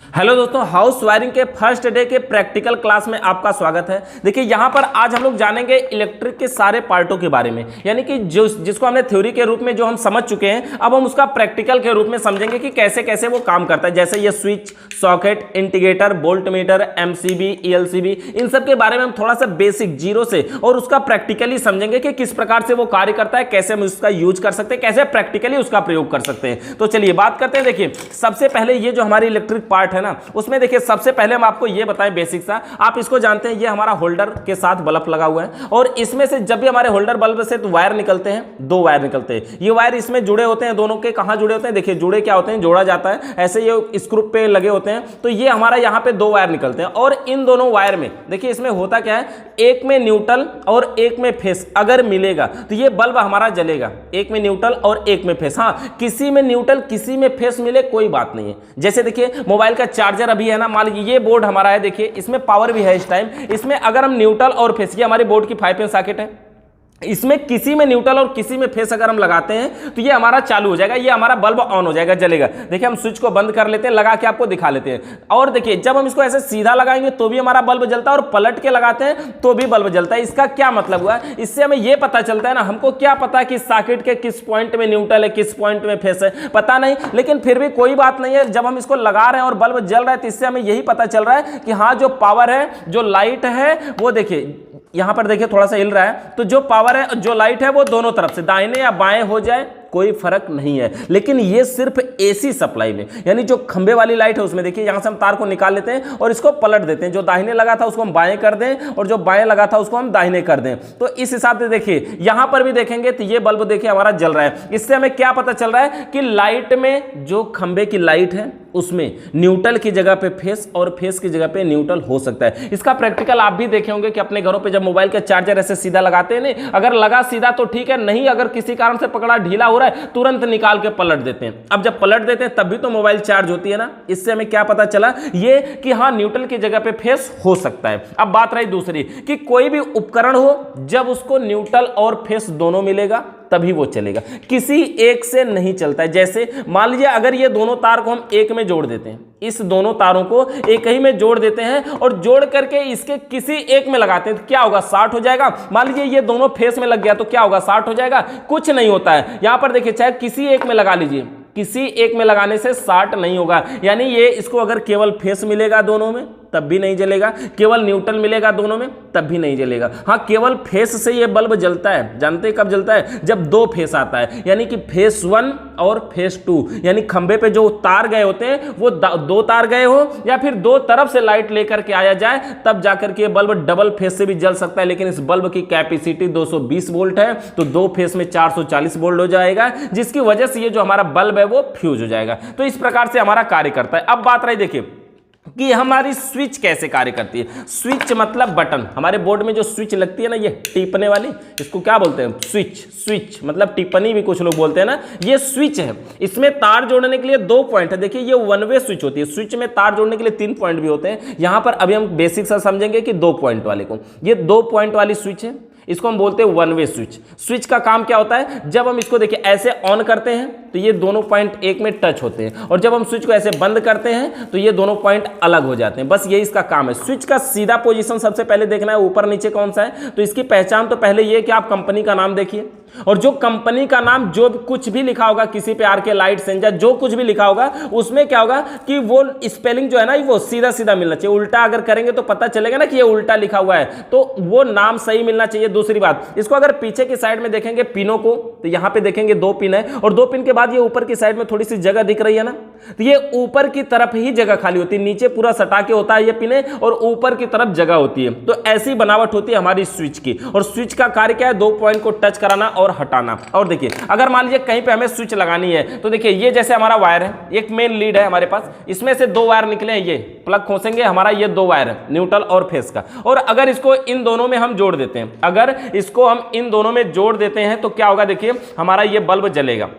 Hello दोस्तों, house wiring के first day के प्रैक्टिकल क्लास में आपका स्वागत है। देखिए यहाँ पर आज हम लोग जानेंगे इलेक्ट्रिक के सारे पार्टों के बारे में, यानी कि जिसको हमने थ्योरी के रूप में जो हम समझ चुके हैं, अब हम उसका प्रैक्टिकल के रूप में समझेंगे कि कैसे कैसे वो काम करता है। जैसे ये switch, socket, integrator, volt meter, MCB, ELCB, इन सब के बारे में हम थोड़ा सा बेसिक जीरो से और उसका प्रैक्टिकली समझेंगे कि किस प्रकार से वो कार्य करता है, कैसे हम उसका यूज कर सकते हैं, कैसे प्रैक्टिकली उसका प्रयोग कर सकते हैं। तो चलिए बात करते हैं। देखिए सबसे पहले ये जो हमारी इलेक्ट्रिक पार्ट है ना, उसमें देखिए सबसे पहले हम आपको ये बताएं बेसिक सा, आप इसको जानते हैं, ये हमारा होल्डर के साथ बल्ब लगा हुआ है और इसमें से जब भी हमारे होल्डर बल्ब से तो वायर निकलते हैं, दो वायर निकलते हैं। ये वायर इसमें जुड़े होते हैं, दोनों के कहां जुड़े होते हैं, देखिए जुड़े क्या होते हैं, जोड़ा जाता है, ऐसे ये स्क्रू पे लगे होते हैं। तो ये हमारा यहां पे दो वायर निकलते हैं और इन दोनों वायर में देखिए इसमें होता क्या है, एक में न्यूट्रल और एक में फेस अगर मिलेगा तो ये बल्ब हमारा जलेगा। एक में न्यूट्रल और एक में फेस, हाँ किसी में न्यूट्रल किसी में फेस मिले कोई बात नहीं है। जैसे देखिए मोबाइल का चार्जर अभी है ना, मान लीजिए ये बोर्ड हमारा है, देखिए इसमें पावर भी है इस टाइम, इसमें अगर हम न्यूट्रल और फेस, ये हमारी बोर्ड की 5 पिन सॉकेट है, इसमें किसी में न्यूट्रल और किसी में फेस अगर हम लगाते हैं तो ये हमारा चालू हो जाएगा, ये हमारा बल्ब ऑन हो जाएगा, जलेगा। देखिए हम स्विच को बंद कर लेते हैं, लगा के आपको दिखा लेते हैं। और देखिए जब हम इसको ऐसे सीधा लगाएंगे तो भी हमारा बल्ब जलता है और पलट के लगाते हैं तो भी बल्ब जलता है। इसका क्या मतलब हुआ, इससे हमें यह पता चलता है ना, हमको क्या पता कि सॉकेट के किस पॉइंट में न्यूट्रल है, किस पॉइंट में फेस है, पता नहीं, लेकिन फिर भी कोई बात नहीं है। जब हम इसको लगा रहे हैं और बल्ब जल रहा है तो इससे हमें यही पता चल रहा है कि हाँ जो पावर है, जो लाइट है, वो देखिए यहां पर देखिए थोड़ा सा हिल रहा है, तो जो पावर है, जो लाइट है, वो दोनों तरफ से दाहिने या बाएं हो जाए कोई फर्क नहीं है। लेकिन ये सिर्फ एसी सप्लाई में, यानी जो खंबे वाली लाइट है उसमें देखिए यहां से हम तार को निकाल लेते हैं और इसको पलट देते हैं, जो दाहिने लगा था उसको हम बाएं कर दें और जो बाएं लगा था उसको हम दाहिने कर दें। तो इस हिसाब से देखिए यहां पर भी देखेंगे तो ये बल्ब देखिए हमारा जल रहा है। इससे हमें क्या पता चल रहा है कि लाइट में जो खंबे की लाइट है उसमें न्यूट्रल की जगह पे फेस और फेस की जगह पे न्यूट्रल हो सकता है। इसका प्रैक्टिकल आप भी देखे होंगे कि अपने घरों पे जब मोबाइल का चार्जर ऐसे सीधा लगाते हैं, नहीं अगर लगा सीधा तो ठीक है, नहीं अगर किसी कारण से पकड़ा ढीला हो रहा है तुरंत निकाल के पलट देते हैं। अब जब पलट देते हैं तब भी तो मोबाइल चार्ज होती है ना। इससे हमें क्या पता चला, ये कि हाँ न्यूट्रल की जगह पे फेस हो सकता है। अब बात रही दूसरी कि कोई भी उपकरण हो जब उसको न्यूट्रल और फेस दोनों मिलेगा तभी वो चलेगा, किसी एक से नहीं चलता है। जैसे मान लीजिए अगर ये दोनों तार को हम एक में जोड़ देते हैं, इस दोनों तारों को एक ही में जोड़ देते हैं और जोड़ करके इसके किसी एक में लगाते हैं तो क्या होगा, शॉर्ट हो जाएगा। मान लीजिए ये दोनों फेस में लग गया तो क्या होगा, शॉर्ट हो जाएगा, कुछ नहीं होता है। यहां पर देखिए चाहे किसी एक में लगा लीजिए, किसी एक में लगाने से शॉर्ट नहीं होगा, यानी ये इसको अगर केवल फेस मिलेगा दोनों में तब भी नहीं जलेगा, केवल न्यूट्रल मिलेगा दोनों में तब भी नहीं जलेगा। हाँ केवल फेस से ये बल्ब जलता है, जानते हैं कब जलता है, जब दो फेस आता है, यानी कि फेस 1 और फेस 2, यानी खंबे पे जो तार गए होते हैं वो दो तार गए हो या फिर दो तरफ से लाइट लेकर के आया जाए तब जाकर के बल्ब डबल फेस से भी जल सकता है। लेकिन इस बल्ब की कैपेसिटी 220 वोल्ट है तो दो फेस में 440 वोल्ट हो जाएगा, जिसकी वजह से ये जो हमारा बल्ब है वो फ्यूज हो जाएगा। तो इस प्रकार से हमारा कार्य करता है। अब बात रही देखिए कि हमारी स्विच कैसे कार्य करती है। स्विच मतलब बटन, हमारे बोर्ड में जो स्विच लगती है ना, ये टिपने वाली, इसको क्या बोलते हैं, स्विच। स्विच मतलब टिप्पणी भी कुछ लोग बोलते हैं ना, ये स्विच है। इसमें तार जोड़ने के लिए 2 पॉइंट है, देखिए ये वन वे स्विच होती है। स्विच में तार जोड़ने के लिए 3 पॉइंट भी होते हैं। यहां पर अभी हम बेसिक सा समझेंगे कि 2 पॉइंट वाले को, ये 2 पॉइंट वाली स्विच है, इसको हम बोलते हैं वन वे स्विच। स्विच का काम क्या होता है, जब हम इसको देखिए ऐसे ऑन करते हैं तो ये दोनों पॉइंट एक में टच होते हैं और जब हम स्विच को ऐसे बंद करते हैं तो ये दोनों पॉइंट अलग हो जाते हैं। बस यही इसका काम है। स्विच का सीधा पोजीशन सबसे पहले देखना है ऊपर नीचे कौन सा है, तो इसकी पहचान तो पहले ये कि आप कंपनी का नाम देखिए और जो कंपनी का नाम जो कुछ भी लिखा होगा, किसी पे आरके लाइट सेंजा जो कुछ भी लिखा होगा, उसमें क्या होगा कि वो स्पेलिंग जो है ना वो सीधा सीधा मिलना चाहिए। उल्टा अगर करेंगे तो पता चलेगा ना कि ये उल्टा लिखा हुआ है, तो वो नाम सही मिलना चाहिए। दूसरी बात, इसको अगर पीछे की साइड में देखेंगे पिनों को, तो यहां पे देखेंगे 2 पिन है और 2 पिन के बाद ये ऊपर की साइड में थोड़ी सी जगह दिख रही है ना, तो ये ऊपर की तरफ ही जगह खाली होती है, नीचे पूरा सटा के होता है ये पिने और ऊपर की तरफ जगह होती है। तो ऐसी बनावट होती है हमारी स्विच की। और स्विच का कार्य क्या है, 2 पॉइंट को टच कराना और हटाना। और देखिए अगर मान लीजिए कहीं पे हमें स्विच लगानी है तो देखिए ये जैसे हमारा वायर है, एक मेन लीड है हमारे पास, इसमें से 2 वायर निकले हैं, ये प्लग खोसेंगे, हमारा ये 2 वायर है न्यूट्रल और फेस का। और अगर इसको इन दोनों में हम जोड़ देते हैं, अगर इसको हम इन दोनों में जोड़ देते हैं तो क्या होगा, देखिए हमारा ये बल्ब जलेगा।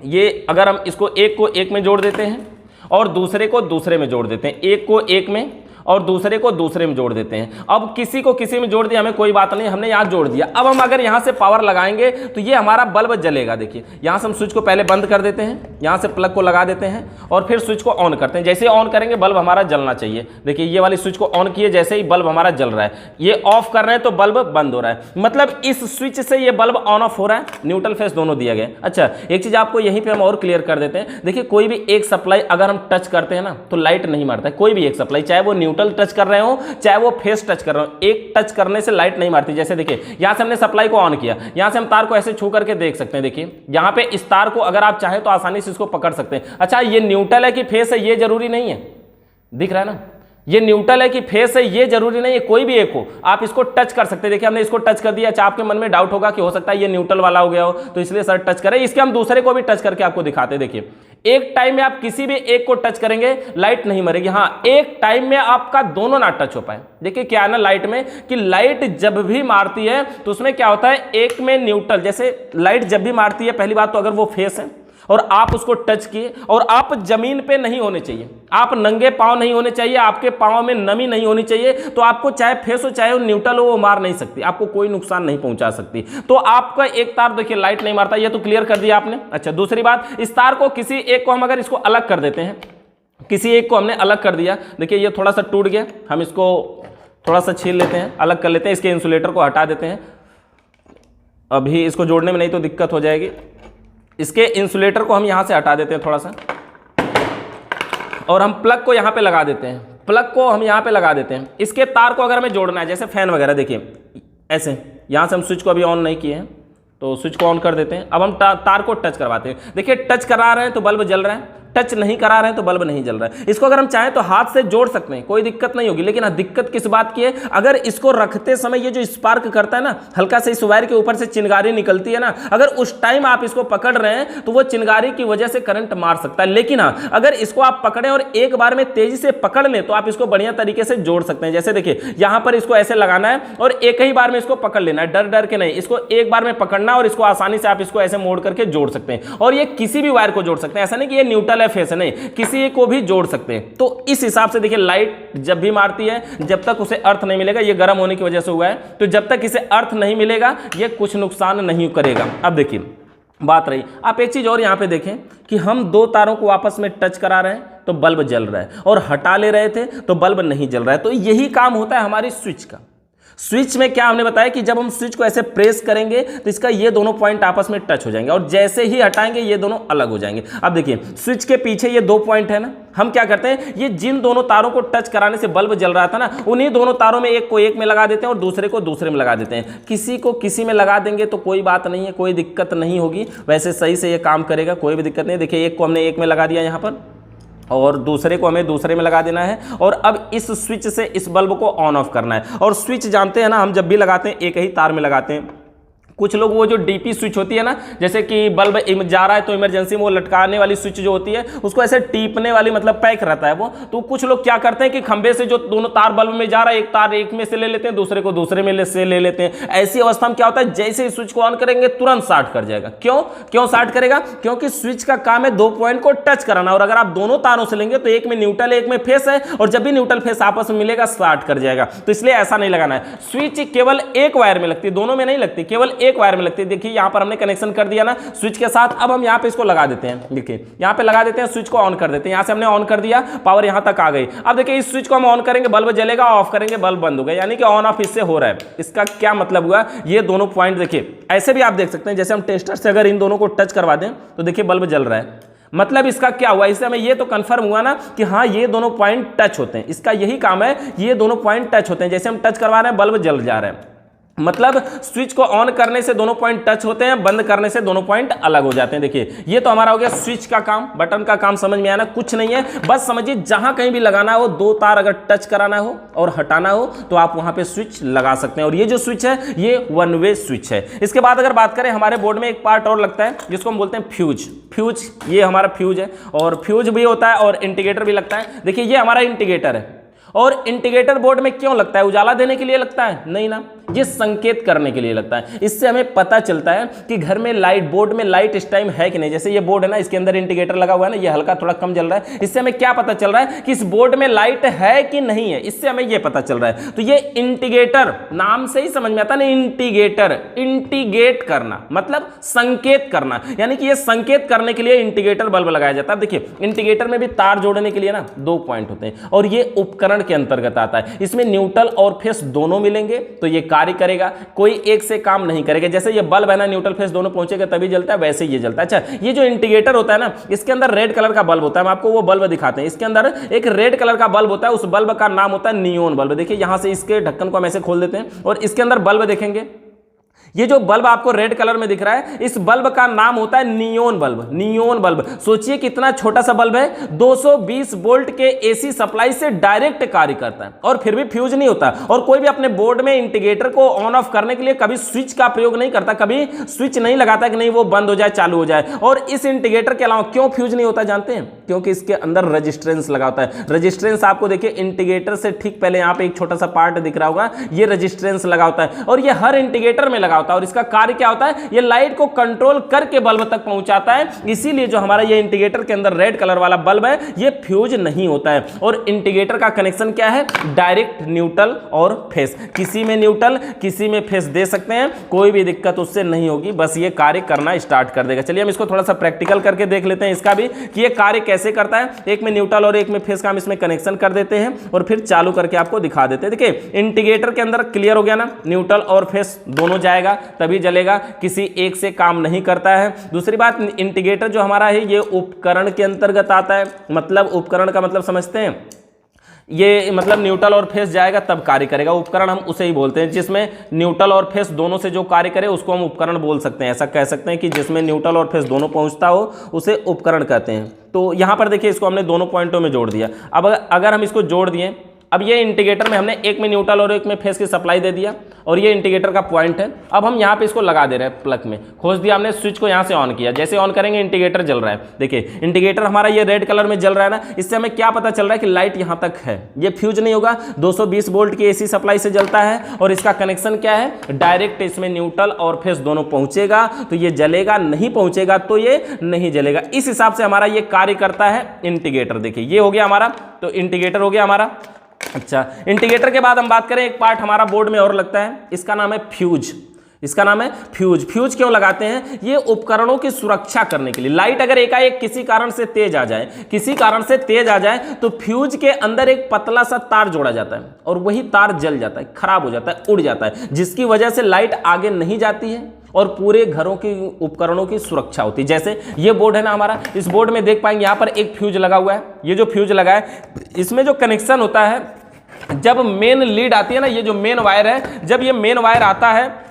ये अगर हम इसको एक को एक में जोड़ देते हैं और दूसरे को दूसरे में जोड़ देते हैं, एक को एक में और दूसरे को दूसरे में जोड़ देते हैं। अब किसी को किसी में जोड़ दिया, हमें कोई बात नहीं, हमने यहाँ जोड़ दिया। अब हम अगर यहाँ से पावर लगाएंगे तो ये हमारा बल्ब जलेगा। देखिए यहाँ से हम स्विच को पहले बंद कर देते हैं, यहाँ से प्लग को लगा देते हैं और फिर स्विच को ऑन करते हैं। जैसे ऑन करेंगे बल्ब हमारा जलना चाहिए। देखिए ये वाली स्विच को ऑन किए, जैसे ही बल्ब हमारा जल रहा है, ये ऑफ कर रहे हैं तो बल्ब बंद हो रहा है। मतलब इस स्विच से ये बल्ब ऑन ऑफ हो रहा है, न्यूट्रल फेस दोनों दिया गया। अच्छा एक चीज आपको यहीं पे हम और क्लियर कर देते हैं। देखिए कोई भी एक सप्लाई अगर हम टच करते हैं ना तो लाइट नहीं मारता है। कोई भी एक सप्लाई, चाहे वो न्यूट्रल टच कर रहे हो चाहे वो फेस टच कर रहे हो, एक टच करने से लाइट नहीं मारती। जैसे देखिए यहां से हमने सप्लाई को ऑन किया, यहां से हम तार को ऐसे छू करके देख सकते हैं। देखिए यहां पे इस तार को अगर आप चाहे तो आसानी से इसको पकड़ सकते हैं। अच्छा ये न्यूट्रल है कि फेस है ये जरूरी नहीं है, दिख रहा है ना, ये न्यूट्रल है कि फेस है ये जरूरी नहीं है, कोई भी एक हो आप इसको टच कर सकते हैं। देखिए हमने इसको टच कर दिया। अच्छा आपके मन में डाउट होगा कि हो सकता है ये न्यूट्रल वाला हो गया हो तो इसलिए सर टच करें, इसके हम दूसरे को भी टच करके आपको दिखाते हैं। देखिए एक टाइम में आप किसी भी एक को टच करेंगे लाइट नहीं मरेगी। हाँ एक टाइम में आपका दोनों ना टच हो पाए। देखिए क्या है ना लाइट में कि लाइट जब भी मारती है तो उसमें क्या होता है, एक में न्यूट्रल, जैसे लाइट जब भी मारती है पहली बात तो अगर वो फेस है और आप उसको टच किए और आप जमीन पे नहीं होने चाहिए, आप नंगे पांव नहीं होने चाहिए, आपके पांव में नमी नहीं होनी चाहिए, तो आपको चाहे फेस हो चाहे वो न्यूट्रल हो वो मार नहीं सकती, आपको कोई नुकसान नहीं पहुंचा सकती। तो आपका एक तार देखिए लाइट नहीं मारता, ये तो क्लियर कर दिया आपने। अच्छा दूसरी बात, इस तार को किसी एक को हम अगर इसको अलग कर देते हैं, किसी एक को हमने अलग कर दिया, देखिए ये थोड़ा सा टूट गया, हम इसको थोड़ा सा छील लेते हैं, अलग कर लेते हैं, इसके इंसुलेटर को हटा देते हैं। अभी इसको जोड़ने में नहीं तो दिक्कत हो जाएगी। इसके इंसुलेटर को हम यहां से हटा देते हैं थोड़ा सा और हम प्लग को यहां पे लगा देते हैं। प्लग को हम यहां पे लगा देते हैं। इसके तार को अगर हमें जोड़ना है जैसे फैन वगैरह, देखिए ऐसे यहां से हम स्विच को अभी ऑन नहीं किए हैं तो स्विच को ऑन कर देते हैं। अब हम तार को टच करवाते हैं। देखिए टच करा रहे हैं तो बल्ब जल रहा है, टच नहीं करा रहे हैं तो बल्ब नहीं जल रहा है। इसको अगर हम चाहें तो हाथ से जोड़ सकते हैं, कोई दिक्कत नहीं होगी। लेकिन हाँ दिक्कत किस बात की है, अगर इसको रखते समय ये जो स्पार्क करता है ना, हल्का से इस वायर के ऊपर से चिंगारी निकलती है ना, अगर उस टाइम आप इसको पकड़ रहे हैं तो वो चिंगारी की वजह से करंट मार सकता है। लेकिन हाँ अगर इसको आप पकड़ें और एक बार में तेजी से पकड़ लें तो आप इसको बढ़िया तरीके से जोड़ सकते हैं। जैसे देखिए यहां पर इसको ऐसे लगाना है और एक ही बार में इसको पकड़ लेना है, डर डर के नहीं, इसको एक बार में पकड़ना और इसको आसानी से आप इसको ऐसे मोड़ करके जोड़ सकते हैं। और ये किसी भी वायर को जोड़ सकते हैं, ऐसा नहीं कि ये न्यूट्रल है फेस है, नहीं, किसी को भी जोड़ सकते हैं। तो इस हिसाब से देखिए लाइट जब भी मारती है जब तक उसे अर्थ नहीं मिलेगा, ये गर्म होने की वजह से हुआ है, तो जब तक इसे अर्थ नहीं मिलेगा ये कुछ नुकसान नहीं करेगा। अब देखिए बात रही, आप एक चीज और यहां पे देखें कि हम दो तारों को आपस में टच करा रहे हैं तो बल्ब जल रहा है और हटा ले रहे थे तो बल्ब नहीं जल रहा है। तो यही काम होता है हमारी स्विच का। स्विच में क्या हमने बताया कि जब हम स्विच को ऐसे प्रेस करेंगे तो इसका ये दोनों पॉइंट आपस में टच हो जाएंगे और जैसे ही हटाएंगे ये दोनों अलग हो जाएंगे। अब देखिए स्विच के पीछे ये दो पॉइंट है ना, हम क्या करते हैं, ये जिन दोनों तारों को टच कराने से बल्ब जल रहा था ना, उन्हीं दोनों तारों में एक को एक में लगा देते हैं और दूसरे को दूसरे में लगा देते हैं। किसी को किसी में लगा देंगे तो कोई बात नहीं है, कोई दिक्कत नहीं होगी, वैसे सही से ये काम करेगा, कोई भी दिक्कत नहीं। देखिए एक को हमने एक में लगा दिया यहाँ पर और दूसरे को हमें दूसरे में लगा देना है और अब इस स्विच से इस बल्ब को ऑन ऑफ करना है। और स्विच जानते हैं ना, हम जब भी लगाते हैं एक ही तार में लगाते हैं। कुछ लोग वो जो डीपी स्विच होती है ना, जैसे कि बल्ब जा रहा है तो इमरजेंसी में वो लटकाने वाली स्विच जो होती है उसको ऐसे टीपने वाली, मतलब पैक रहता है वो, तो कुछ लोग क्या करते हैं कि खंबे से जो दोनों तार बल्ब में जा रहा है, एक तार एक में से ले लेते हैं, दूसरे को दूसरे में से ले लेते हैं। ऐसी अवस्था में क्या होता है, जैसे ही स्विच को ऑन करेंगे तुरंत शॉर्ट कर जाएगा। क्यों शॉर्ट करेगा, क्योंकि स्विच का काम है दो पॉइंट को टच कराना, और अगर आप दोनों तारों से लेंगे तो एक में न्यूट्रल एक में फेस है और जब भी न्यूट्रल फेस आपस में मिलेगा शॉर्ट कर जाएगा। तो इसलिए ऐसा नहीं लगाना है। स्विच केवल एक वायर में लगती है, दोनों में नहीं लगती, केवल एक वायर में लगती है। यहां पर हमने कनेक्शन कर दिया ना स्विच के साथ। अब हम यहां पे इसको लगा देते हैं, देखिए यहां पे लगा देते हैं, स्विच को ऑन कर देते हैं। यहां से हमने ऑन कर दिया, पावर यहां तक आ गई। अब देखिए इस स्विच को हम ऑन करेंगे बल्ब जलेगा, ऑफ करेंगे बल्ब बंद हो गया, यानी कि ऑन ऑफ इससे हो रहा है। इसका क्या मतलब हुआ, ये दोनों पॉइंट देखिए ऐसे भी आप देख सकते हैं, जैसे हम टेस्टर से अगर इन दोनों को टच करवा दें तो देखिए बल्ब जल रहा है। मतलब इसका क्या हुआ, इससे हमें ये तो कंफर्म हुआ ना कि हाँ ये दोनों पॉइंट टच होते हैं। इसका यही काम है, ये दोनों पॉइंट टच होते हैं, जैसे हम टच करवा रहे हैं बल्ब जल जा रहा है। मतलब स्विच को ऑन करने से दोनों पॉइंट टच होते हैं, बंद करने से दोनों पॉइंट अलग हो जाते हैं। देखिए ये तो हमारा हो गया स्विच का काम, बटन का काम समझ में आना, कुछ नहीं है। बस समझिए जहां कहीं भी लगाना हो, दो तार अगर टच कराना हो और हटाना हो तो आप वहां पे स्विच लगा सकते हैं। और ये जो स्विच है ये वन वे स्विच है। इसके बाद अगर बात करें, हमारे बोर्ड में एक पार्ट और लगता है जिसको हम बोलते हैं फ्यूज। फ्यूज ये हमारा फ्यूज है, और फ्यूज भी होता है और इंडिकेटर भी लगता है। देखिए ये हमारा इंडिकेटर है, और इंडिकेटर बोर्ड में क्यों लगता है, उजाला देने के लिए लगता है? नहीं ना, ये संकेत करने के लिए लगता है। इससे हमें पता चलता है कि घर में लाइट, बोर्ड में लाइट इस टाइम है कि नहीं। जैसे ये बोर्ड है ना, इसके अंदर इंडिकेटर लगा हुआ है ना, ये हल्का थोड़ा कम जल रहा है। इससे हमें क्या पता चल रहा है कि इस बोर्ड में लाइट है कि नहीं है, इससे हमें ये पता चल रहा है। तो ये इंडिकेटर नाम से ही समझ में आता है ना, इंडिकेटर, इंडिकेट करना मतलब संकेत करना, यानी कि ये संकेत करने के लिए इंडिकेटर बल्ब लगाया जाता है। देखिए इंडिकेटर में भी तार जोड़ने के लिए ना 2 पॉइंट होते हैं और ये उपकरण के अंतर्गत आता है। इसमें न्यूट्रल और फेस दोनों मिलेंगे तो ये कार्य करेगा, कोई एक से काम नहीं करेगा। जैसे ये बल्ब है ना, न्यूट्रल फेस दोनों पहुंचेगा तभी जलता है, वैसे ये जलता है। अच्छा, ये जो इंडिकेटर होता है ना, इसके अंदर रेड कलर का बल्ब होता है। हम आपको वो बल्ब दिखाते हैं। इसके अंदर एक रेड कलर का बल्ब होता है, उस बल्ब का नाम होता है नियोन बल्ब। देखिए यहां से इसके ढक्कन को हम ऐसे खोल देते हैं और इसके अंदर बल्ब देखेंगे। ये जो बल्ब आपको रेड कलर में दिख रहा है, इस बल्ब का नाम होता है नियोन बल्ब। नियोन बल्ब, सोचिए कितना छोटा सा बल्ब है, 220 वोल्ट के एसी सप्लाई से डायरेक्ट कार्य करता है और फिर भी फ्यूज नहीं होता। और कोई भी अपने बोर्ड में इंडिकेटर को ऑन ऑफ करने के लिए कभी स्विच का प्रयोग नहीं करता, कभी स्विच नहीं लगाता कि नहीं वो बंद हो जाए चालू हो जाए। और इस इंडिकेटर के अलावा क्यों फ्यूज नहीं होता जानते हैं? क्योंकि इसके अंदर रजिस्टेंस लगा होता है। रजिस्टेंस आपको देखिए इंडिकेटर से ठीक पहले यहां पे एक छोटा सा पार्ट दिख रहा होगा, ये रजिस्टेंस लगा होता है और ये हर इंडिकेटर में लगा होता है। और इसका कार्य क्या होता है? ये लाइट को कंट्रोल करके बल्ब तक पहुंचाता है। इसीलिए जो हमारा ये इंडिकेटर के अंदर रेड कलर वाला बल्ब है, ये फ्यूज नहीं होता है। और इंडिकेटर का कनेक्शन क्या है? डायरेक्ट न्यूट्रल और फेस। किसी में न्यूट्रल, किसी में फेस दे सकते हैं, कोई भी दिक्कत उससे नहीं होगी, बस ये कार्य करना स्टार्ट कर देगा। चलिए हम इसको थोड़ा सा प्रैक्टिकल करके देख लेते हैं इसका भी कि ये कार्य कैसे करता है। एक में न्यूट्रल और एक में फेस का हम इसमें कनेक्शन कर देते हैं और फिर चालू करके आपको दिखा देते हैं। देखिए इंडिकेटर के अंदर क्लियर हो गया ना, न्यूट्रल और फेस दोनों जाएगा तभी जलेगा, किसी एक से काम नहीं करता है। दूसरी बात, इंडिकेटर जो हमारा है ये उपकरण के अंतर्गत आता है। मतलब उपकरण का मतलब समझते हैं, ये मतलब न्यूट्रल और फेस जाएगा तब कार्य करेगा। उपकरण हम उसे ही बोलते हैं जिसमें न्यूट्रल और फेस दोनों से जो कार्य करे उसको हम उपकरण बोल सकते हैं। ऐसा कह सकते हैं कि जिसमें न्यूट्रल और फेस दोनों पहुंचता हो उसे उपकरण कहते हैं। तो यहां पर देखिए इसको हमने दोनों पॉइंटों में जोड़ दिया। अब अगर हम इसको जोड़ दिए, अब ये इंडिकेटर में हमने एक में न्यूट्रल और एक में फेस की सप्लाई दे दिया और ये इंडिकेटर का पॉइंट है। अब हम यहाँ पे इसको लगा दे रहे हैं, प्लग में खोज दिया हमने, स्विच को यहाँ से ऑन किया। जैसे ऑन करेंगे इंडिकेटर जल रहा है। देखिए इंडिकेटर हमारा ये रेड कलर में जल रहा है ना, इससे हमें क्या पता चल रहा है कि लाइट यहाँ तक है, ये फ्यूज नहीं होगा। 220 वोल्ट की एसी सप्लाई से जलता है और इसका कनेक्शन क्या है? डायरेक्ट इसमें न्यूट्रल और फेस दोनों पहुंचेगा तो ये जलेगा, नहीं पहुंचेगा तो ये नहीं जलेगा। इस हिसाब से हमारा ये कार्य करता है इंडिकेटर। देखिए ये हो गया हमारा, तो इंडिकेटर हो गया हमारा। अच्छा, इंडिकेटर के बाद हम बात करें, एक पार्ट हमारा बोर्ड में और लगता है, इसका नाम है फ्यूज। इसका नाम है फ्यूज। फ्यूज क्यों लगाते हैं? ये उपकरणों की सुरक्षा करने के लिए। लाइट अगर एकाएक किसी कारण से तेज आ जाए, किसी कारण से तेज आ जाए तो फ्यूज के अंदर एक पतला सा तार जोड़ा जाता है और वही तार जल जाता है, खराब हो जाता है, उड़ जाता है, जिसकी वजह से लाइट आगे नहीं जाती है और पूरे घरों की उपकरणों की सुरक्षा होती है। जैसे ये बोर्ड है ना हमारा, इस बोर्ड में देख पाएंगे यहाँ पर एक फ्यूज लगा हुआ है। ये जो फ्यूज लगा है इसमें जो कनेक्शन होता है, जब मेन लीड आती है ना, ये जो मेन वायर है, जब ये मेन वायर आता है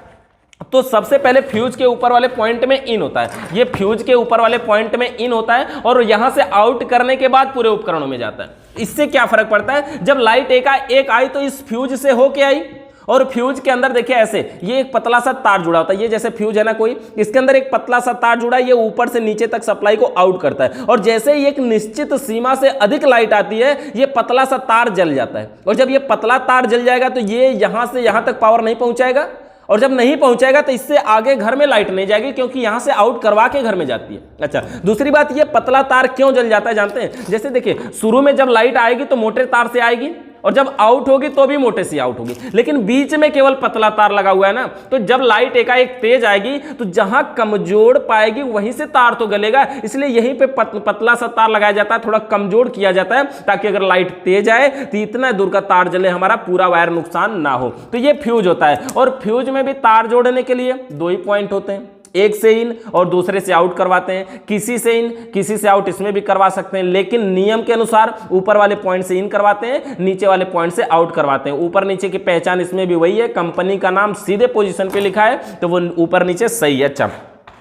तो सबसे पहले फ्यूज के ऊपर वाले पॉइंट में इन होता है। ये फ्यूज के ऊपर वाले पॉइंट में इन होता है और यहां से आउट करने के बाद पूरे उपकरणों में जाता है। इससे क्या फर्क पड़ता है? जब लाइट एक आई तो इस फ्यूज से होके आई और फ्यूज के अंदर देखिए ऐसे ये एक पतला सा तार जुड़ा होता है। ये जैसे फ्यूज है ना कोई, इसके अंदर एक पतला सा तार जुड़ा है, ये ऊपर से नीचे तक सप्लाई को आउट करता है और जैसे ही एक निश्चित सीमा से अधिक लाइट आती है ये पतला सा तार जल जाता है। और जब ये पतला तार जल जाएगा तो ये यहां से यहां तक पावर नहीं पहुंचाएगा और जब नहीं पहुंचाएगा तो इससे आगे घर में लाइट नहीं जाएगी क्योंकि यहां से आउट करवा के घर में जाती है। अच्छा, दूसरी बात, ये पतला तार क्यों जल जाता है जानते हैं? जैसे देखिए शुरू में जब लाइट आएगी तो मोटे तार से आएगी और जब आउट होगी तो भी मोटे से आउट होगी, लेकिन बीच में केवल पतला तार लगा हुआ है ना, तो जब लाइट एकाएक तेज आएगी तो जहां कमजोर पाएगी वहीं से तार तो गलेगा। इसलिए यहीं पे पतला सा तार लगाया जाता है, थोड़ा कमजोर किया जाता है ताकि अगर लाइट तेज आए तो इतना दूर का तार जले, हमारा पूरा वायर नुकसान ना हो। तो ये फ्यूज होता है और फ्यूज में भी तार जोड़ने के लिए 2 ही पॉइंट होते हैं, एक से इन और दूसरे से आउट करवाते हैं। किसी से इन किसी से आउट इसमें भी करवा सकते हैं, लेकिन नियम के अनुसार ऊपर वाले पॉइंट से इन करवाते हैं, नीचे वाले पॉइंट से आउट करवाते हैं। ऊपर नीचे की पहचान इसमें भी वही है, कंपनी का नाम सीधे पोजीशन पे लिखा है तो वो ऊपर नीचे सही है। अच्छा,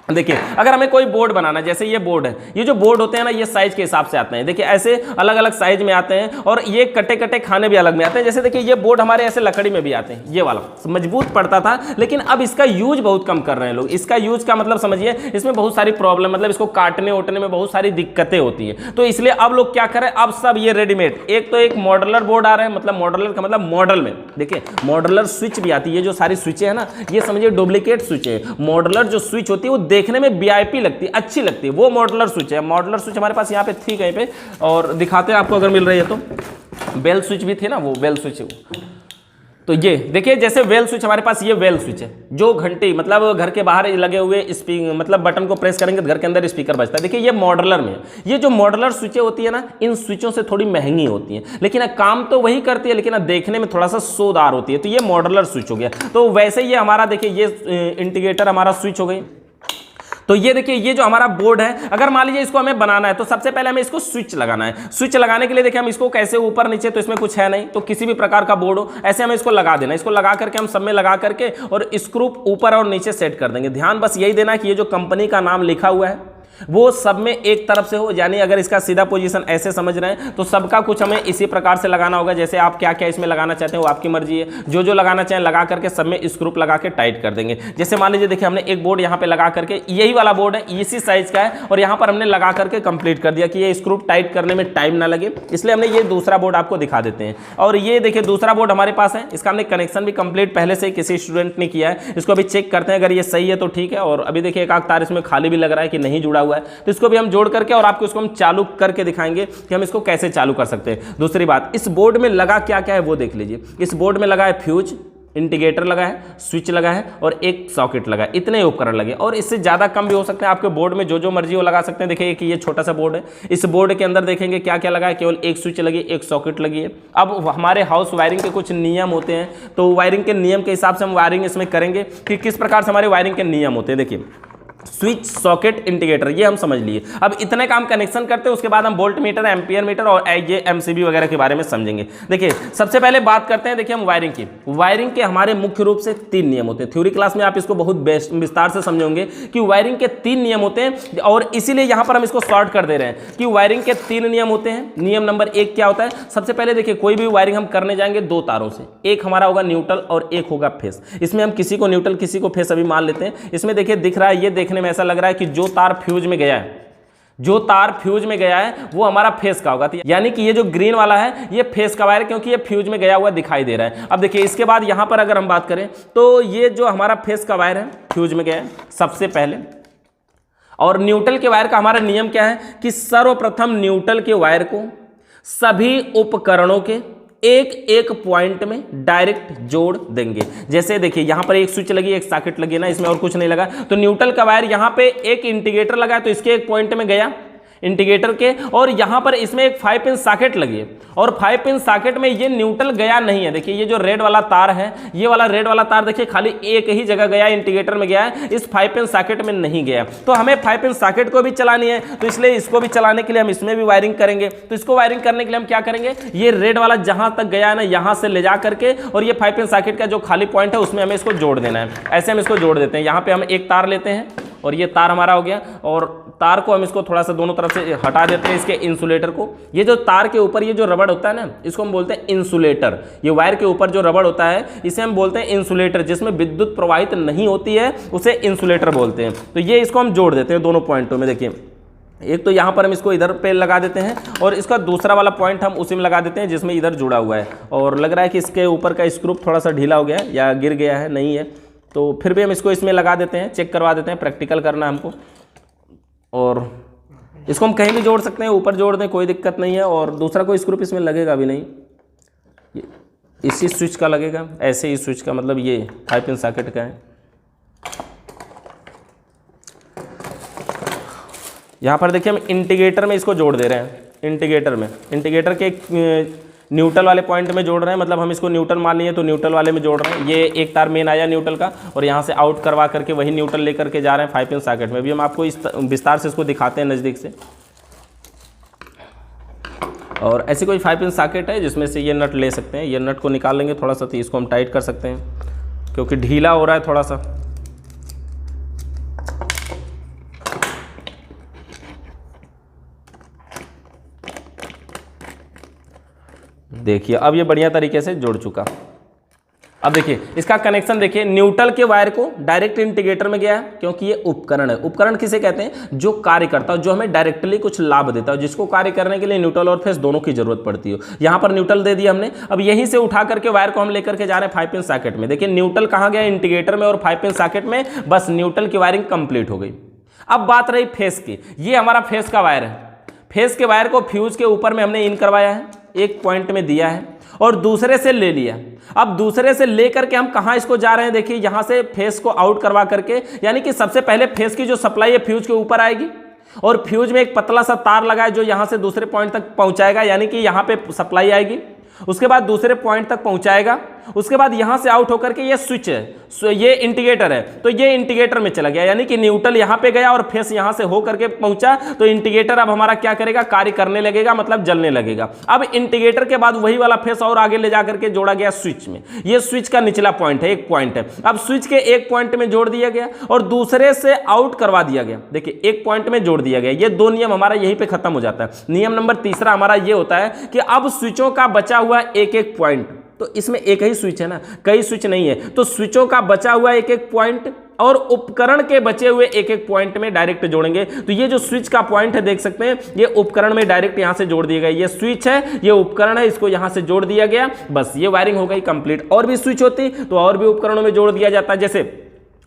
देखिए अगर हमें कोई बोर्ड बनाना है, जैसे ये बोर्ड है, ये जो बोर्ड होते हैं ना ये साइज के हिसाब से आते हैं। देखिए ऐसे अलग अलग साइज में आते हैं और ये कटे कटे खाने भी अलग में आते हैं। जैसे देखिए ये बोर्ड हमारे ऐसे लकड़ी में भी आते हैं, ये वाला मजबूत पड़ता था, लेकिन अब इसका यूज बहुत कम कर रहे हैं लोग। इसका यूज का मतलब समझिए इसमें बहुत सारी प्रॉब्लम, मतलब इसको काटने ओटने में बहुत सारी दिक्कतें होती है। तो इसलिए अब लोग क्या करें, अब सब ये रेडीमेड, एक तो एक मॉडुलर बोर्ड आ रहे हैं, मतलब मॉडुलर का मतलब मॉडल में देखिए मॉडुलर स्विच भी आती है। ये जो सारी स्विचें है ना ये समझिए डुप्लीकेट स्विच है। मॉडुलर जो स्विच होती है वो देखने में VIP लगती है, अच्छी लगती है, वो मॉडुलर स्विच है। मॉडुलर स्विच हमारे पास यहाँ पे थी कहीं पे, और दिखाते हैं आपको अगर मिल रही है तो। बेल स्विच भी थे ना, वो बेल स्विच है वो। तो ये देखिए जैसे वेल स्विच हमारे पास, ये वेल स्विच है जो घंटी मतलब घर के बाहर लगे हुए मतलब बटन को प्रेस करेंगे तो घर के अंदर स्पीकर बजता है। देखिए ये मॉडुलर में, ये जो मॉडुलर स्विचें होती है ना इन स्विचों से थोड़ी महंगी होती हैं, लेकिन काम तो वही करती है, लेकिन देखने में थोड़ा सा सोदार होती है। तो ये मॉडुलर स्विच हो गया। तो वैसे ये हमारा देखिए ये इंडिकेटर हमारा स्विच हो गई। तो ये देखिए ये जो हमारा बोर्ड है, अगर मान लीजिए इसको हमें बनाना है तो सबसे पहले हमें इसको स्विच लगाना है। स्विच लगाने के लिए देखिए हम इसको कैसे ऊपर नीचे, तो इसमें कुछ है नहीं, तो किसी भी प्रकार का बोर्ड हो ऐसे हमें इसको लगा देना। इसको लगा करके हम सब में लगा करके और स्क्रू ऊपर और नीचे सेट कर देंगे। ध्यान बस यही देना है कि ये जो कंपनी का नाम लिखा हुआ है वो सब में एक तरफ से हो, यानी अगर इसका सीधा पोजीशन ऐसे समझ रहे हैं तो सबका कुछ हमें इसी प्रकार से लगाना होगा। जैसे आप क्या क्या इसमें लगाना चाहते हैं वो आपकी मर्जी है, जो जो लगाना चाहें लगा करके सब में स्क्रू लगा के टाइट कर देंगे। जैसे मान लीजिए देखिए हमने एक बोर्ड यहाँ पे लगा करके, यही वाला बोर्ड है इसी साइज का है, और यहाँ पर हमने लगा करके कंप्लीट कर दिया कि ये स्क्रू टाइट करने में टाइम ना लगे, इसलिए हमने ये दूसरा बोर्ड आपको दिखा देते हैं। और ये देखिए दूसरा बोर्ड हमारे पास है, इसका हमने कनेक्शन भी कंप्लीट पहले से किसी स्टूडेंट ने किया है। इसको अभी चेक करते हैं, अगर ये सही है तो ठीक है। और अभी देखिए एक आध तार इसमें खाली भी लग रहा है कि नहीं जुड़ा हुआ है, तो इसको भी हम जोड़ करके और आपको इसको हम चालू करके दिखाएंगे कि हम इसको कैसे चालू कर सकते हैं। दूसरी बात, इस बोर्ड में लगा क्या क्या है वो देख लीजिए। इस बोर्ड में लगा है फ्यूज, इंडिकेटर लगा है, स्विच लगा है और एक सॉकेट लगा है। इतने उपकरण लगे, और इससे ज़्यादा कम भी हो सकते हैं। आपके बोर्ड में जो जो मर्जी वो लगा सकते हैं। देखिए कि ये छोटा सा बोर्ड है, इस बोर्ड के अंदर देखेंगे क्या क्या लगा है, केवल एक स्विच लगी, एक सॉकेट लगी है। अब हमारे हाउस वायरिंग के कुछ नियम होते हैं, तो वायरिंग के नियम के हिसाब से हम वायरिंग इसमें करेंगे कि किस प्रकार से हमारे वायरिंग के नियम होते हैं। देखिए स्विच, सॉकेट, इंडिकेटर, ये हम समझ लिए। अब इतने काम कनेक्शन करते हैं, उसके बाद हम वोल्ट मीटर, एम्पियर मीटर और ये MCB वगैरह के बारे में समझेंगे। देखिए सबसे पहले बात करते हैं देखिए हम वायरिंग की। वायरिंग के हमारे मुख्य रूप से 3 नियम होते हैं। थ्योरी क्लास में आप इसको बहुत विस्तार से समझेंगे कि वायरिंग के 3 नियम होते हैं, और इसीलिए यहां पर हम इसको शॉर्ट कर दे रहे हैं कि वायरिंग के 3 नियम होते हैं। नियम नंबर 1 क्या होता है, सबसे पहले देखिए कोई भी वायरिंग हम करने जाएंगे 2 तारों से, एक हमारा होगा न्यूट्रल और एक होगा फेस। इसमें हम किसी को न्यूट्रल किसी को फेस अभी मान लेते हैं। इसमें देखिए दिख रहा है, ये देखने में ऐसा लग रहा है कि जो तार फ्यूज में गया है, जो तार फ्यूज में गया है वो हमारा फेस का होगा, यानी कि ये जो ग्रीन वाला है ये फेस का वायर है, क्योंकि ये फ्यूज में गया हुआ दिखाई दे रहा है। अब देखिए इसके बाद यहां पर अगर हम बात करें तो ये जो हमारा फेस का वायर है फ्यूज में गया है सबसे पहले। और न्यूट्रल के वायर का हमारा नियम क्या है कि सर्वप्रथम न्यूट्रल के वायर को सभी उपकरणों के एक एक पॉइंट में डायरेक्ट जोड़ देंगे। जैसे देखिए यहां पर एक स्विच लगी, एक सॉकेट लगी ना, इसमें और कुछ नहीं लगा, तो न्यूट्रल का वायर यहां पे एक इंडिकेटर लगा है तो इसके एक पॉइंट में गया इंडिकेटर के, और यहां पर इसमें एक 5 पिन सॉकेट लगी है, और 5 पिन सॉकेट में ये न्यूट्रल गया नहीं है। देखिए ये जो रेड वाला तार है, ये वाला रेड वाला तार देखिए खाली एक ही जगह गया, इंडिकेटर में गया है, इस 5 पिन सॉकेट में नहीं गया। तो हमें 5 पिन सॉकेट को भी चलानी है, तो इसलिए इसको भी चलाने के लिए हम इसमें भी वायरिंग करेंगे। तो इसको वायरिंग करने के लिए हम क्या करेंगे, ये रेड वाला जहां तक गया है ना यहां से ले जा करके, और ये 5 पिन सॉकेट का जो खाली पॉइंट है उसमें हमें इसको जोड़ देना है। ऐसे हम इसको जोड़ देते हैं। यहाँ पे हम एक तार लेते हैं और ये तार हमारा हो गया, और तार को हम इसको थोड़ा सा दोनों तरफ से हटा देते हैं, इसके इंसुलेटर को। ये जो तार के ऊपर ये जो रबड़ होता है ना, इसको हम बोलते हैं इंसुलेटर। ये वायर के ऊपर जो रबड़ होता है इसे हम बोलते हैं इंसुलेटर। जिसमें विद्युत प्रवाहित नहीं होती है उसे इंसुलेटर बोलते हैं। तो ये इसको हम जोड़ देते हैं दोनों पॉइंटों में। देखिए एक तो यहाँ पर हम इसको इधर पे लगा देते हैं, और इसका दूसरा वाला पॉइंट हम उसी में लगा देते हैं जिसमें इधर जुड़ा हुआ है। और लग रहा है कि इसके ऊपर का स्क्रू थोड़ा सा ढीला हो गया है या गिर गया है, नहीं है, तो फिर भी हम इसको इसमें लगा देते हैं, चेक करवा देते हैं, प्रैक्टिकल करना हमको। और इसको हम कहीं भी जोड़ सकते हैं, ऊपर जोड़ दें कोई दिक्कत नहीं है, और दूसरा कोई स्क्रू इसमें लगेगा भी नहीं, इसी स्विच का लगेगा, ऐसे ही स्विच का, मतलब ये 5 पिन सॉकेट का है। यहाँ पर देखिए हम इंडिकेटर में इसको जोड़ दे रहे हैं, इंडिकेटर के न्यूट्रल वाले पॉइंट में जोड़ रहे हैं, मतलब हम इसको न्यूट्रल मान लिए तो न्यूट्रल वाले में जोड़ रहे हैं। ये एक तार मेन आया न्यूट्रल का, और यहाँ से आउट करवा करके वही न्यूट्रल लेकर के जा रहे हैं 5 पिन सॉकेट में। भी हम आपको इस विस्तार से इसको दिखाते हैं नज़दीक से। और ऐसी कोई 5 पिन सॉकेट है जिसमें से ये नट ले सकते हैं, ये नट को निकाल लेंगे थोड़ा सा, तो इसको हम टाइट कर सकते हैं क्योंकि ढीला हो रहा है थोड़ा सा। देखिए अब ये बढ़िया तरीके से जुड़ चुका। अब देखिए इसका कनेक्शन देखिए, न्यूट्रल के वायर को डायरेक्ट इंटीग्रेटर में गया है क्योंकि ये उपकरण है। उपकरण किसे कहते हैं? जो कार्य करता है, जो हमें डायरेक्टली कुछ लाभ देता है, जिसको कार्य करने के लिए न्यूट्रल और फेस दोनों की जरूरत पड़ती है। यहाँ पर न्यूट्रल दे दिया हमने। अब यहीं से उठा करके वायर को हम लेकर के जा रहे हैं 5 पिन सॉकेट में। देखिए न्यूट्रल कहाँ गया? इंटीग्रेटर में और 5 पिन सॉकेट में। बस न्यूट्रल की वायरिंग कंप्लीट हो गई। अब बात रही फेस की। ये हमारा फेस का वायर है। फेस के वायर को फ्यूज के ऊपर में हमने इन करवाया है, एक पॉइंट में दिया है और दूसरे से ले लिया। अब दूसरे से लेकर के हम कहां इसको जा रहे हैं? देखिए यहां से फेस को आउट करवा करके, यानी कि सबसे पहले फेस की जो सप्लाई है फ्यूज के ऊपर आएगी और फ्यूज में एक पतला सा तार लगा है जो यहां से दूसरे पॉइंट तक पहुंचाएगा, यानी कि यहां पे सप्लाई आएगी। उसके बाद दूसरे पॉइंट तक पहुंचाएगा। उसके बाद यहां से आउट होकर के ये स्विच है, ये इंटीग्रेटर है, तो ये इंटीग्रेटर में चला गया, यानी कि न्यूट्रल यहां पे गया और फेस यहां से हो करके पहुंचा। तो इंटीग्रेटर अब हमारा क्या करेगा? कार्य करने लगेगा, मतलब जलने लगेगा। अब इंटीग्रेटर के बाद वही वाला फेस और आगे ले जाकर के जोड़ा गया स्विच में। ये स्विच का निचला पॉइंट है, एक पॉइंट है। अब स्विच के एक पॉइंट में जोड़ दिया गया और दूसरे से आउट करवा दिया गया। देखिए एक पॉइंट में जोड़ दिया गया। ये दो नियम हमारा यहीं पे खत्म हो जाता है। नियम नंबर तीसरा हमारा ये होता है कि अब स्विचों का बचा हुआ एक एक पॉइंट, तो इसमें एक ही स्विच है ना, कई स्विच नहीं है, तो स्विचों का बचा हुआ एक एक पॉइंट और उपकरण के बचे हुए एक एक पॉइंट में डायरेक्ट जोड़ेंगे। तो ये जो स्विच का पॉइंट है देख सकते हैं, ये उपकरण में डायरेक्ट यहां से जोड़ दिया गया। ये स्विच है, ये उपकरण है, इसको यहां से जोड़ दिया गया। बस ये वायरिंग हो गई कंप्लीट। और भी स्विच होती तो और भी उपकरणों में जोड़ दिया जाता है। जैसे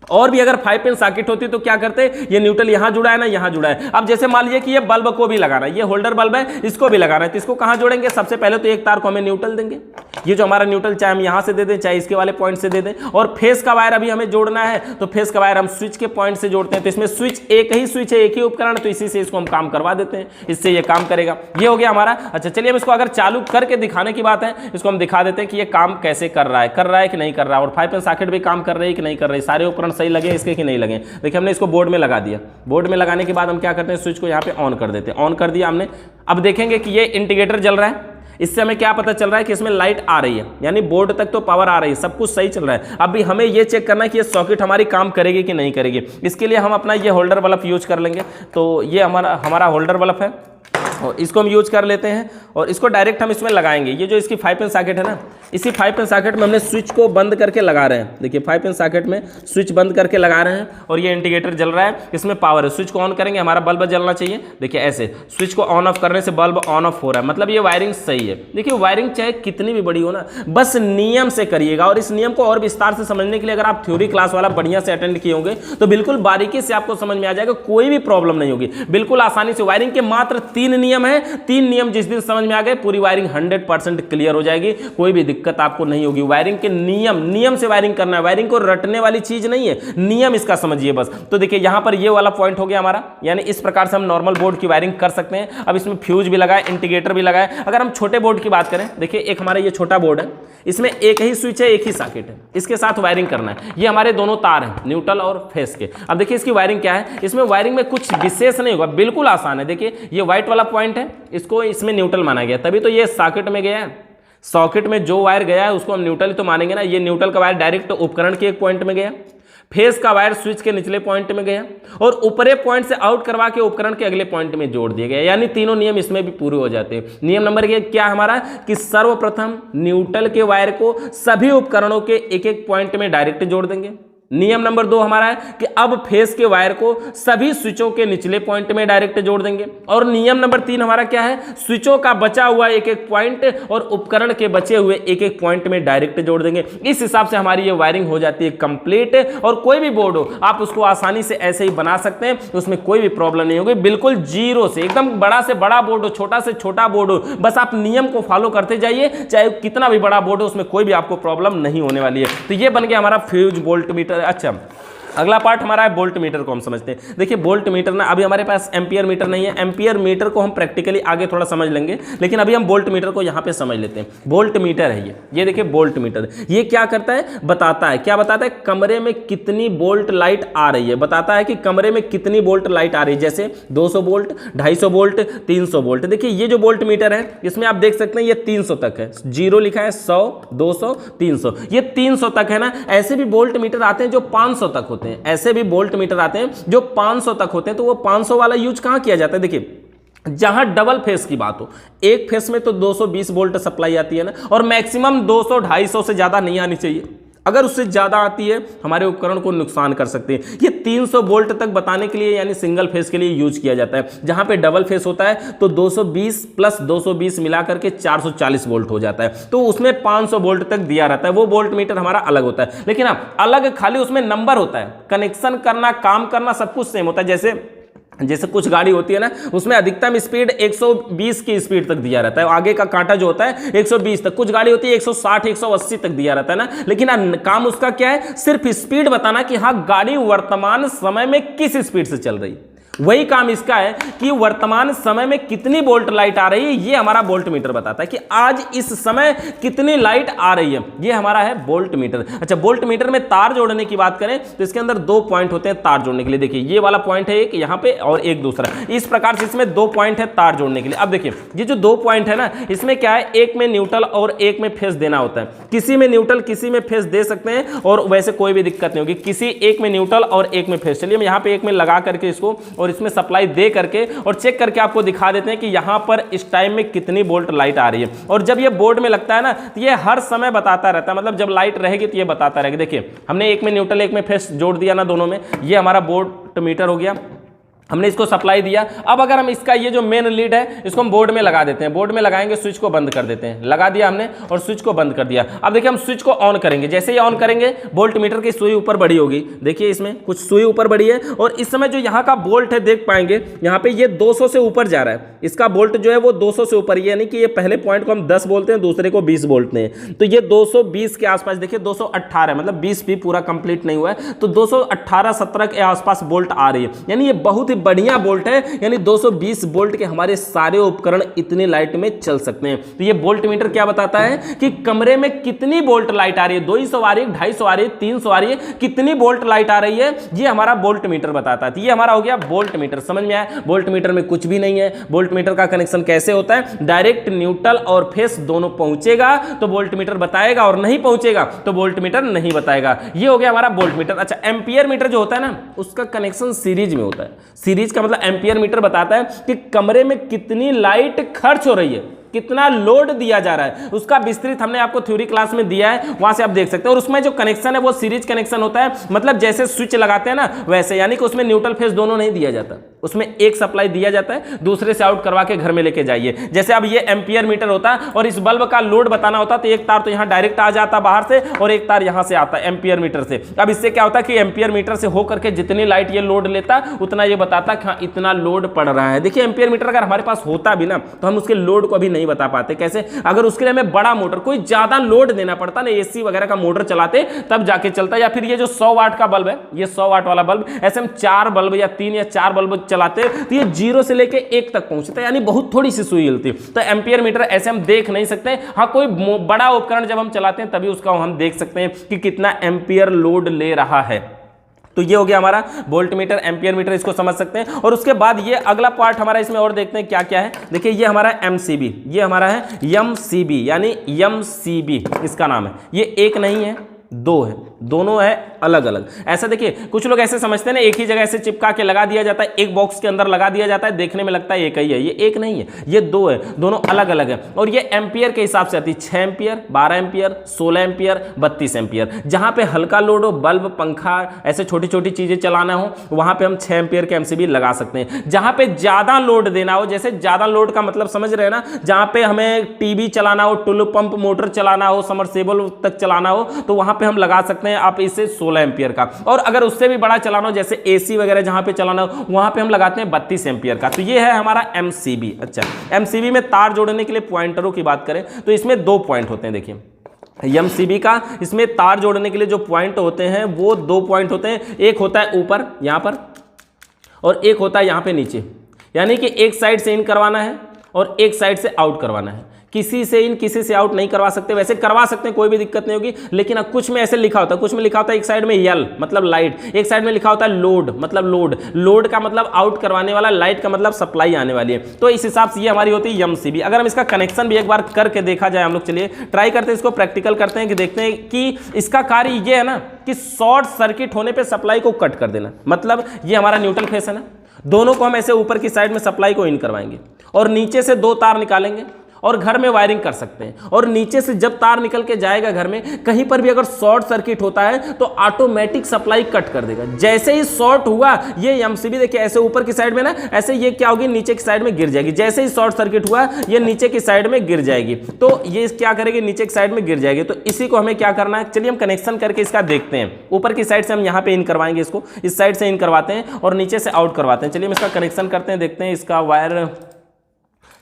और भी अगर 5 पिन सॉकेट होती तो क्या करते? ये न्यूट्रल यहां जुड़ा है ना, यहां जुड़ा है। अब जैसे मान लीजिए कि ये बल्ब को भी लगाना है, ये होल्डर बल्ब है, इसको भी लगाना है, तो इसको कहां जोड़ेंगे? सबसे पहले तो एक तार को हमें न्यूट्रल देंगे। ये जो हमारा न्यूट्रल चाहे हम यहां से दे दें, चाहे इसके वाले पॉइंट से दे दें। और फेस का वायर अभी हमें जोड़ना है, तो फेस का वायर हम स्विच के पॉइंट से जोड़ते हैं। तो इसमें स्विच एक ही स्विच है, एक ही उपकरण, तो इसी से इसको हम काम करवा देते हैं, इससे ये काम करेगा। ये हो गया हमारा। अच्छा चलिए, हम इसको अगर चालू करके दिखाने की बात है, इसको हम दिखा देते हैं कि ये काम कैसे कर रहा है कि नहीं कर रहा है, और 5 पिन सॉकेट भी काम कर रही है कि नहीं कर रही, सारे उपकरण सही लगे इसके कि नहीं लगे। देखिए हमने इसको बोर्ड में लगा दिया। बोर्ड में लगाने के बाद हम क्या करते हैं? स्विच को यहाँ पे ऑन कर देते हैं। ऑन कर दिया हमने। अब देखेंगे कि ये इंडिकेटर जल रहा है। इससे हमें क्या पता चल रहा है? कि इसमें लाइट आ रही है, यानी बोर्ड तक तो पावर आ रही है, सब कुछ सही चल रहा है। अभी हमें ये चेक करना है कि ये सॉकेट हमारी काम करेगी कि नहीं करेगी। इसके लिए हम अपना ये होल्डर बल्ब यूज कर लेंगे। तो ये हमारा होल्डर बल्ब है और इसको हम यूज कर लेते हैं और इसको डायरेक्ट हम इसमें लगाएंगे। ये जो इसकी 5 पिन सॉकेट है ना, इसी 5 पिन सॉकेट में हमने स्विच को बंद करके लगा रहे हैं। देखिए 5 पिन सॉकेट में स्विच बंद करके लगा रहे हैं और ये इंडिकेटर जल रहा है, इसमें पावर है। स्विच को ऑन करेंगे, हमारा बल्ब जलना चाहिए। देखिए ऐसे स्विच को ऑन ऑफ करने से बल्ब ऑन ऑफ हो रहा है, मतलब ये वायरिंग सही है। देखिए वायरिंग चाहे कितनी भी बड़ी हो ना, बस नियम से करिएगा। और इस नियम को और विस्तार से समझने के लिए अगर आप थ्योरी क्लास वाला बढ़िया से अटेंड किए होंगे तो बिल्कुल बारीकी से आपको समझ में आ जाएगा, कोई भी प्रॉब्लम नहीं होगी, बिल्कुल आसानी से। वायरिंग के मात्र 3 नियम है। 3 नियम जिस दिन समझ में आ गए, पूरी वायरिंग 100% क्लियर हो जाएगी, कोई भी दिक्कत आपको नहीं होगी। वायरिंग के नियम से वायरिंग करना है, वायरिंग को रटने वाली चीज नहीं है, नियम इसका समझिए बस। तो देखिए यहां पर ये वाला पॉइंट हो गया हमारा, यानी इस प्रकार से हम नॉर्मल बोर्ड की वायरिंग कर सकते हैं। अब इसमें फ्यूज भी लगा है, इंडिकेटर भी लगा है। अगर हम छोटे बोर्ड की बात करें, देखिए एक हमारा ये छोटा बोर्ड है, इसमें एक ही स्विच है, एक ही सॉकेट है, इसके साथ वायरिंग करना है। ये हमारे दोनों तार हैं, न्यूट्रल और फेस के। अब देखिए इसकी वायरिंग क्या है, इसमें वायरिंग में कुछ विशेष नहीं होगा, बिल्कुल आसान है। देखिए ये व्हाइट वाला पॉइंट है, इसको इसमें न्यूट्रल माना गया, तभी तो ये सॉकेट में गया है। सॉकेट में जो वायर गया है उसको हम न्यूट्रल तो मानेंगे ना। ये न्यूट्रल का वायर डायरेक्ट उपकरण के एक पॉइंट में गया, फेस का वायर स्विच के निचले पॉइंट में गया और ऊपरे पॉइंट से आउट करवा के उपकरण के अगले पॉइंट में जोड़ दिया गया, यानी तीनों नियम इसमें भी पूरे हो जाते हैं। नियम नंबर 1 क्या हमारा, कि सर्वप्रथम न्यूट्रल के वायर को सभी उपकरणों के एक एक पॉइंट में डायरेक्ट जोड़ देंगे। नियम नंबर 2 हमारा है कि अब फेस के वायर को सभी स्विचों के निचले पॉइंट में डायरेक्ट जोड़ देंगे। और नियम नंबर 3 हमारा क्या है, स्विचों का बचा हुआ एक एक पॉइंट और उपकरण के बचे हुए एक एक पॉइंट में डायरेक्ट जोड़ देंगे। इस हिसाब से हमारी ये वायरिंग हो जाती है कंप्लीट। और कोई भी बोर्ड हो आप उसको आसानी से ऐसे ही बना सकते हैं, उसमें कोई भी प्रॉब्लम नहीं होगी, बिल्कुल जीरो से। एकदम बड़ा से बड़ा बोर्ड हो, छोटा से छोटा बोर्ड हो, बस आप नियम को फॉलो करते जाइए, चाहे कितना भी बड़ा बोर्ड हो, उसमें कोई भी आपको प्रॉब्लम नहीं होने वाली है। तो ये बन गया हमारा फ्यूज वोल्ट मीटर। अच्छा अगला पार्ट हमारा है वोल्ट मीटर को हम समझते हैं। देखिए वोल्ट मीटर ना, अभी हमारे पास एम्पियर मीटर नहीं है, एम्पियर मीटर को हम प्रैक्टिकली आगे थोड़ा समझ लेंगे, लेकिन अभी हम वोल्ट मीटर को यहाँ पे समझ लेते हैं। वोल्ट मीटर है ये देखिए वोल्ट मीटर, ये क्या करता है, बताता है, क्या बताता है, कमरे में कितनी वोल्ट लाइट आ रही है, बताता है कि कमरे में कितनी वोल्ट लाइट आ रही है। जैसे 200 वोल्ट, 250 वोल्ट, 300 वोल्ट। देखिए ये जो वोल्ट मीटर है इसमें आप देख सकते हैं ये 300 तक है, 0 लिखा है, 100, 200, 300, ये 300 तक है ना। ऐसे भी वोल्ट मीटर आते हैं जो 500 तक होते हैं, ऐसे भी वोल्ट मीटर आते हैं जो 500 तक होते हैं। तो वो 500 वाला यूज कहां किया जाता है, देखिए जहां डबल फेस की बात हो, एक फेस में तो 220 वोल्ट सप्लाई आती है ना, और मैक्सिमम 200-250 से ज्यादा नहीं आनी चाहिए। अगर उससे ज्यादा आती है हमारे उपकरण को नुकसान कर सकते हैं। ये 300 वोल्ट तक बताने के लिए यानी सिंगल फेस के लिए यूज किया जाता है। जहां पे डबल फेस होता है तो 220 प्लस 220 मिलाकर के 440 वोल्ट हो जाता है, तो उसमें 500 वोल्ट तक दिया रहता है। वो वोल्ट मीटर हमारा अलग होता है, लेकिन हाँ अलग खाली उसमें नंबर होता है, कनेक्शन करना, काम करना सब कुछ सेम होता है। जैसे कुछ गाड़ी होती है ना, उसमें अधिकतम स्पीड 120 की स्पीड तक दिया रहता है, आगे का कांटा जो होता है 120 तक, कुछ गाड़ी होती है 160 180 तक दिया रहता है ना, लेकिन काम उसका क्या है, सिर्फ स्पीड बताना कि हाँ गाड़ी वर्तमान समय में किस स्पीड से चल रही है। वही काम इसका है कि वर्तमान समय में कितनी वोल्ट लाइट आ रही है, ये हमारा वोल्ट मीटर बताता है कि आज इस समय कितनी लाइट आ रही है, ये हमारा है वोल्ट मीटर। अच्छा, वोल्ट मीटर में तार जोड़ने की बात करें तो इसके अंदर 2 पॉइंट होते हैं तार जोड़ने के लिए। देखिए ये वाला पॉइंट है एक यहाँ पे और एक दूसरा, इस प्रकार से इसमें 2 पॉइंट है तार जोड़ने के लिए। अब देखिए ये जो 2 पॉइंट है ना, इसमें क्या है, एक में न्यूट्रल और एक में फेस देना होता है। किसी में न्यूट्रल किसी में फेस दे सकते हैं और वैसे कोई भी दिक्कत नहीं होगी, किसी एक में न्यूट्रल और एक में फेस। चलिए हम यहाँ पे एक में लगा करके इसको और इसमें सप्लाई दे करके और चेक करके आपको दिखा देते हैं कि यहां पर इस टाइम में कितनी वोल्ट लाइट आ रही है। और जब ये बोर्ड में लगता है ना तो ये हर समय बताता रहता है, मतलब जब लाइट रहेगी तो ये बताता रहेगा। देखिए हमने एक में न्यूट्रल एक में फेस जोड़ दिया ना दोनों में, ये हमारा वोल्ट मीटर हो गया, हमने इसको सप्लाई दिया। अब अगर हम इसका ये जो मेन लीड है इसको हम बोर्ड में लगा देते हैं, बोर्ड में लगाएंगे, स्विच को बंद कर देते हैं, लगा दिया हमने और स्विच को बंद कर दिया। अब देखिए हम स्विच को ऑन करेंगे, जैसे ही ऑन करेंगे वोल्ट मीटर की सुई ऊपर बढ़ी होगी, देखिए इसमें कुछ सुई ऊपर बढ़ी है और इस समय जो यहाँ का वोल्ट है देख पाएंगे यहाँ पे ये 200 से ऊपर जा रहा है, इसका वोल्ट जो है वो 200 से ऊपर, यानी कि ये पहले पॉइंट को हम 10 बोलते हैं, दूसरे को 20 बोलते हैं, तो ये 220 के आसपास, देखिए 218 मतलब 20 भी पूरा कंप्लीट नहीं हुआ है, तो 218-17 के आसपास वोल्ट आ रही है, यानी ये बहुत ही बढ़िया वोल्ट है। यानी 220 वोल्ट के हमारे सारे उपकरण इतनी लाइट में चल सकते हैं। तो ये वोल्ट मीटर क्या बताता है कि कमरे में कितनी वोल्ट लाइट आ रही है, 200 आ रही है, 250 आ रही है, 300 आ रही है, कितनी वोल्ट लाइट आ रही है, ये हमारा वोल्ट मीटर बताता है। तो ये हमारा हो गया वोल्ट मीटर। समझ में आया? वोल्ट मीटर में कुछ भी नहीं है। वोल्ट मीटर का कनेक्शन कैसे होता है, डायरेक्ट न्यूट्रल और फेस दोनों पहुंचेगा तो वोल्ट मीटर बताएगा और नहीं पहुंचेगा तो वोल्ट मीटर नहीं बताएगा। ये हो गया हमारा वोल्ट मीटर। अच्छा, एम्पियर मीटर जो होता है ना, उसका कनेक्शन सीरीज में होता है। सीरीज का मतलब एम्पियर मीटर बताता है कि कमरे में कितनी लाइट खर्च हो रही है, कितना लोड दिया जा रहा है, उसका विस्तृत हमने आपको थ्योरी क्लास में दिया है, वहां से आप देख सकते हैं। और उसमें जो कनेक्शन है वो सीरीज कनेक्शन होता है, मतलब जैसे स्विच लगाते हैं ना वैसे, यानी कि उसमें न्यूट्रल फेस दोनों नहीं दिया जाता, उसमें एक सप्लाई दिया जाता है, दूसरे से आउट करवा के घर में लेके जाइए। जैसे अब ये एम्पियर मीटर होता है और इस बल्ब का लोड बताना होता है तो एक तार तो यहाँ डायरेक्ट आ जाता बाहर से और एक तार यहाँ से आता है एम्पियर मीटर से। अब इससे क्या होता है कि एम्पियर मीटर से होकर के जितनी लाइट ये लोड लेता उतना ये बताता कि हाँ इतना लोड पड़ रहा है। देखिए एम्पियर मीटर अगर हमारे पास होता भी ना तो हम उसके लोड को अभी नहीं बता पाते। कैसे? अगर उसके लिए हमें बड़ा मोटर, कोई ज्यादा लोड देना पड़ता ना, एसी वगैरह का मोटर चलाते तब जाके चलता, या फिर ये जो 100 वाट का बल्ब है, ये 100 वाट वाला बल्ब, ऐसे हम 4 बल्ब या 3 या 4 बल्ब चलाते तो ये 0 से लेके 1 तक पहुंचता है, यानी बहुत थोड़ी सी सुई हिलती। तो एम्पियर मीटर ऐसे हम देख नहीं सकते। हाँ, कोई बड़ा उपकरण जब हम चलाते हैं तभी उसका हम देख सकते हैं कि कितना एम्पियर लोड ले रहा है। तो ये हो गया हमारा वोल्ट मीटर, एम्पियर मीटर, इसको समझ सकते हैं। और उसके बाद ये अगला पार्ट हमारा इसमें और देखते हैं क्या क्या है। देखिए ये हमारा एमसीबी, ये हमारा है एमसीबी, यानी एमसीबी इसका नाम है। ये एक नहीं है, 2 है, दोनों है अलग अलग। ऐसा देखिए कुछ लोग ऐसे समझते हैं ना, एक ही जगह से चिपका के लगा दिया जाता है, एक बॉक्स के अंदर लगा दिया जाता है, देखने में लगता है एक ही है। ये एक नहीं है, ये 2 है, दोनों अलग अलग है। और ये एम्पियर के हिसाब से आती है, 6 एम्पियर, 12 एम्पियर, 16 एम्पियर, 32 एम्पियर। जहां पे हल्का लोड हो, बल्ब, पंखा, ऐसे छोटी छोटी चीजें चलाना हो, वहां पे हम 6 एम्पियर के एमसीबी लगा सकते हैं। जहां पे ज्यादा लोड देना हो, जैसे ज्यादा लोड का मतलब समझ रहे हैं ना, जहां पे हमें टीवी चलाना हो, टुल्लू पंप मोटर चलाना हो, समरसेबल तक चलाना हो, तो वहां पे हम लगा सकते हैं आप इसे 16 एम्पियर का। और अगर उससे भी बड़ा चलाना हो, जैसे एसी वगैरह जहां पे चलाना हो, वहां पे हम लगाते हैं 32 एम्पियर का। तो ये है हमारा एमसीबी। अच्छा, एमसीबी में तार जोड़ने के लिए पॉइंटरों की बात करें तो इसमें 2 पॉइंट होते हैं। देखिए एमसीबी का इसमें तार जोड़ने के लिए जो पॉइंट होते हैं वो 2 पॉइंट होते हैं। एक होता है ऊपर यहां पर और एक होता है यहां पे नीचे, यानी कि एक साइड से इन करवाना है और एक साइड से आउट करवाना है। किसी से इन किसी से आउट नहीं करवा सकते, वैसे करवा सकते हैं, कोई भी दिक्कत नहीं होगी, लेकिन कुछ में ऐसे लिखा होता है, कुछ में लिखा होता है एक साइड में यल मतलब लाइट, एक साइड में लिखा होता है लोड मतलब लोड। लोड का मतलब आउट करवाने वाला, लाइट का मतलब सप्लाई आने वाली है। तो इस हिसाब से ये हमारी होती है एमसीबी। अगर हम इसका कनेक्शन भी एक बार करके देखा जाए, हम लोग चलिए ट्राई करते हैं, इसको प्रैक्टिकल करते हैं कि देखते हैं कि इसका कार्य ये है ना कि शॉर्ट सर्किट होने पर सप्लाई को कट कर देना। मतलब ये हमारा न्यूट्रल फेस है ना, दोनों को हम ऐसे ऊपर की साइड में सप्लाई को इन करवाएंगे और नीचे से 2 तार निकालेंगे और घर में वायरिंग कर सकते हैं। और नीचे से जब तार निकल के जाएगा घर में, कहीं पर भी अगर शॉर्ट सर्किट होता है तो ऑटोमेटिक सप्लाई कट कर देगा। जैसे ही शॉर्ट हुआ, ये एमसीबी देखिए ऐसे ऊपर की साइड में ना, ऐसे ये क्या होगी, नीचे की साइड में गिर जाएगी। जैसे ही शॉर्ट सर्किट हुआ, ये नीचे की साइड में गिर जाएगी, तो ये क्या करेगी, नीचे की साइड में गिर जाएगी। तो इसी को हमें क्या करना है, चलिए हम कनेक्शन करके इसका देखते हैं। ऊपर की साइड से हम यहाँ पे इन करवाएंगे, इसको इस साइड से इन करवाते हैं और नीचे से आउट करवाते हैं। चलिए हम इसका कनेक्शन करते हैं, देखते हैं। इसका वायर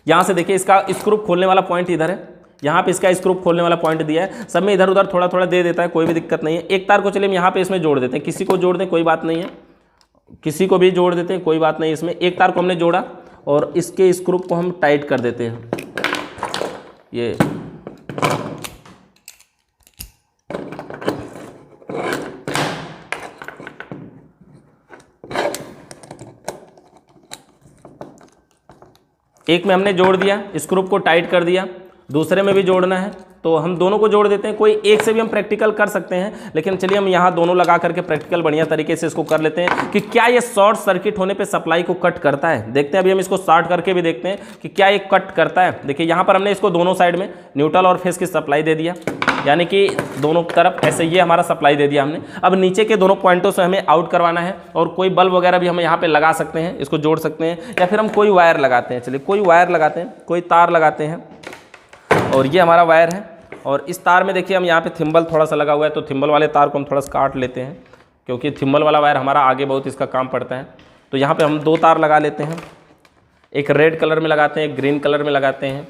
यहाँ से देखिए, इसका स्क्रू खोलने वाला पॉइंट इधर है, यहाँ पे इसका स्क्रू खोलने वाला पॉइंट दिया है। सब में इधर उधर थोड़ा थोड़ा दे देता है, कोई भी दिक्कत नहीं है। एक तार को चलिए हम यहाँ पे इसमें जोड़ देते हैं, किसी को जोड़ दें कोई बात नहीं है, किसी को भी जोड़ देते हैं कोई बात नहीं। इसमें एक तार को हमने जोड़ा और इसके स्क्रू को हम टाइट कर देते हैं। ये एक में हमने जोड़ दिया, स्क्रू को टाइट कर दिया, दूसरे में भी जोड़ना है तो हम दोनों को जोड़ देते हैं। कोई एक से भी हम प्रैक्टिकल कर सकते हैं, लेकिन चलिए हम यहाँ दोनों लगा करके प्रैक्टिकल बढ़िया तरीके से इसको कर लेते हैं कि क्या ये शॉर्ट सर्किट होने पे सप्लाई को कट करता है। देखते हैं, अभी हम इसको स्टार्ट करके भी देखते हैं कि क्या ये कट करता है। देखिए यहाँ पर हमने इसको दोनों साइड में न्यूट्रल और फेस की सप्लाई दे दिया, यानी कि दोनों तरफ ऐसे ये हमारा सप्लाई दे दिया हमने। अब नीचे के दोनों पॉइंटों से हमें आउट करवाना है और कोई बल्ब वगैरह भी हम यहाँ पे लगा सकते हैं, इसको जोड़ सकते हैं, या फिर हम कोई वायर लगाते हैं। चलिए कोई वायर लगाते हैं, कोई तार लगाते हैं, और ये हमारा वायर है। और इस तार में देखिए हम यहाँ पे थिम्बल थोड़ा सा लगा हुआ है, तो थिम्बल वाले तार को हम थोड़ा सा काट लेते हैं, क्योंकि थिम्बल वाला वायर हमारा आगे बहुत इसका काम पड़ता है। तो यहाँ पे हम 2 तार लगा लेते हैं, एक रेड कलर में लगाते हैं, एक ग्रीन कलर में लगाते हैं।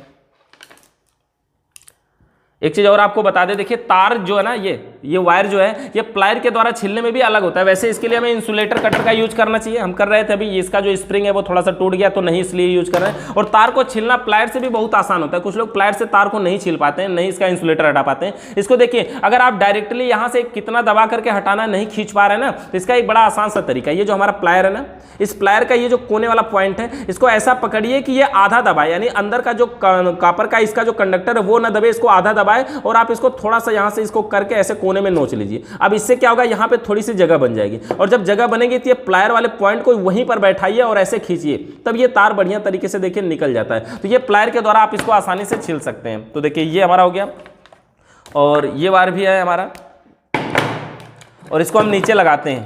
एक चीज़ और आपको बता दें, देखिए तार जो है ना, ये वायर जो है, ये प्लायर के द्वारा छीलने में भी अलग होता है। वैसे इसके लिए हमें इंसुलेटर कटर का यूज करना चाहिए, हम कर रहे थे अभी। इसका जो स्प्रिंग है वो थोड़ा सा टूट गया, तो नहीं इसलिए यूज कर रहे हैं। और तार को छीलना प्लायर से भी बहुत आसान होता है। कुछ लोग प्लायर से तार को नहीं छील पाते हैं, नहीं इसका इंसुलेटर हटा पाते हैं। इसको देखिए, अगर आप डायरेक्टली यहाँ से कितना दबा करके हटाना नहीं खींच पा रहे हैं ना, तो इसका एक बड़ा आसान सा तरीका है। ये जो हमारा प्लायर है ना, इस प्लायर का ये जो कोने वाला पॉइंट है, इसको ऐसा पकड़िए कि ये आधा दबाए, यानी अंदर का जो कॉपर का इसका जो कंडक्टर है वो ना दबे, इसको आधा दबाए और आप इसको थोड़ा सा यहाँ से इसको करके ऐसे कोने में नोच लीजिए। अब इससे क्या होगा, यहाँ पे थोड़ी सी जगह बन जाएगी, और जब जगह बनेगी तो ये प्लायर वाले पॉइंट को वहीं पर बैठाइए और ऐसे खींचिए, तब ये तार बढ़िया तरीके से देखिए निकल जाता है। तो ये प्लायर के द्वारा आप इसको आसानी से छील सकते हैं। तो देखिए ये हमारा हो गया, और ये वायर भी है हमारा, और इसको हम नीचे लगाते हैं।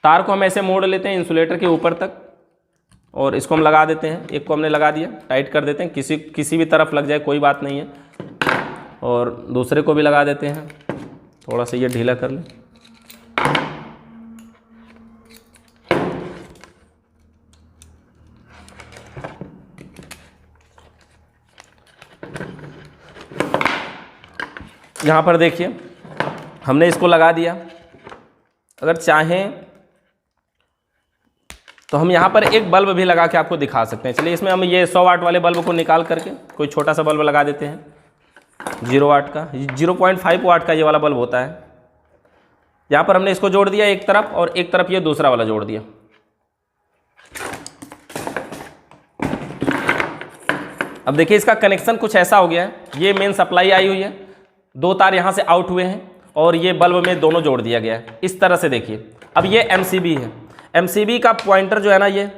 तार को हम ऐसे मोड़ लेते हैं इंसुलेटर के ऊपर तक, और इसको हम लगा देते हैं। एक को हमने लगा दिया, टाइट कर देते हैं, किसी भी तरफ लग जाए कोई बात नहीं है। और दूसरे को भी लगा देते हैं, थोड़ा सा ये ढीला कर लें। यहाँ पर देखिए हमने इसको लगा दिया। अगर चाहें तो हम यहाँ पर एक बल्ब भी लगा के आपको दिखा सकते हैं। चलिए इसमें हम ये 100 वाट वाले बल्ब को निकाल करके कोई छोटा सा बल्ब लगा देते हैं, 0 वाट का, 0.5 वाट का ये वाला बल्ब होता है। यहाँ पर हमने इसको जोड़ दिया एक तरफ, और एक तरफ ये दूसरा वाला जोड़ दिया। अब देखिए इसका कनेक्शन कुछ ऐसा हो गया है, ये मेन सप्लाई आई हुई है, 2 तार यहाँ से आउट हुए हैं, और ये बल्ब में दोनों जोड़ दिया गया है इस तरह से। देखिए अब ये एमसीबी है, एमसीबी का पॉइंटर जो है ना, ये